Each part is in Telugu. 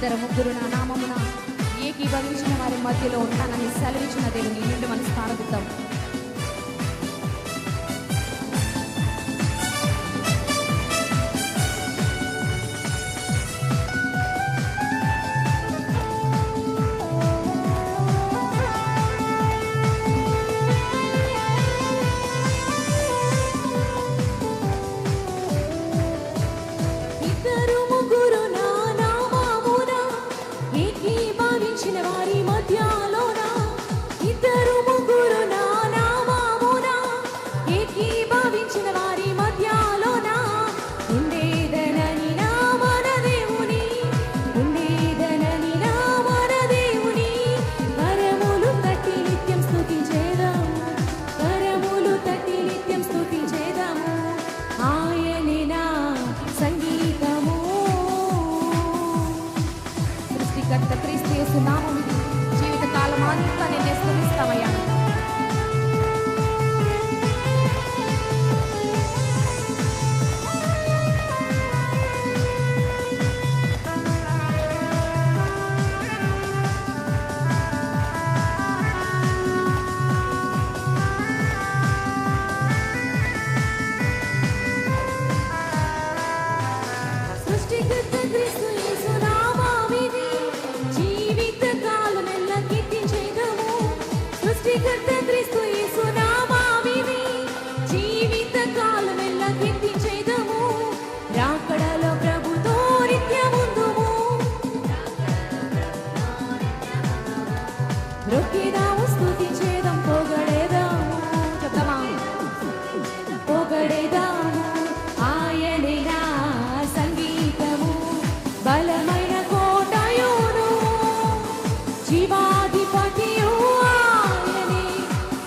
ఇద్దరు ముగ్గురు నా నామమున ఏకీభవించిన వారి మధ్యలో ఉంటానని సెలవిచ్చిన దేవుని నిండు మనసు ప్రార్థిద్దాం. క్రీస్తు యేసు నామమున జీవితకాలం అంతా నిన్ను స్తుతిస్తామయ్యా. సృష్టికర్త క్రీస్తు యేసు నామమున జీవితకాలమెల్ల కీర్తించెదము. సృష్టికర్త క్రీస్తు యేసు నామమున జీవితకాలమెల్ల కీర్తించెదము. రాకడలో ప్రభుతో నిత్యముందుము. రొక్కిదాము స్తుతించెదం పొగడెదాము. చెప్తామా? పొగడెదాము ఆయనే నా సంగీతము. బలమైన కోటయును జీవాధిపతియు ఆయనే.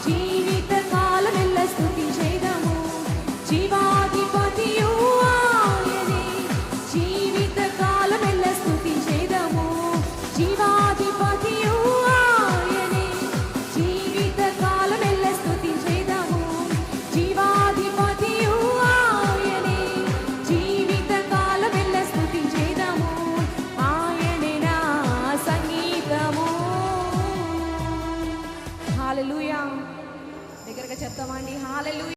జీవితకాలమెల్ల స్తుతించెదము. జీవాధిపతియు ఆయనే. జీవితకాలమెల్ల స్తుతించెదము. జీవాధిపతియు ఆయనే. జీవితకాలమెల్ల స్తుతించెదము. జీవాధిపతియు ఆయనే. జీవితకాలమెల్ల స్తుతించెదము. ఆయనే నా సంగీతము. హల్లెలూయా. దగ్గరగా చెప్తామండి. హల్లెలూయా.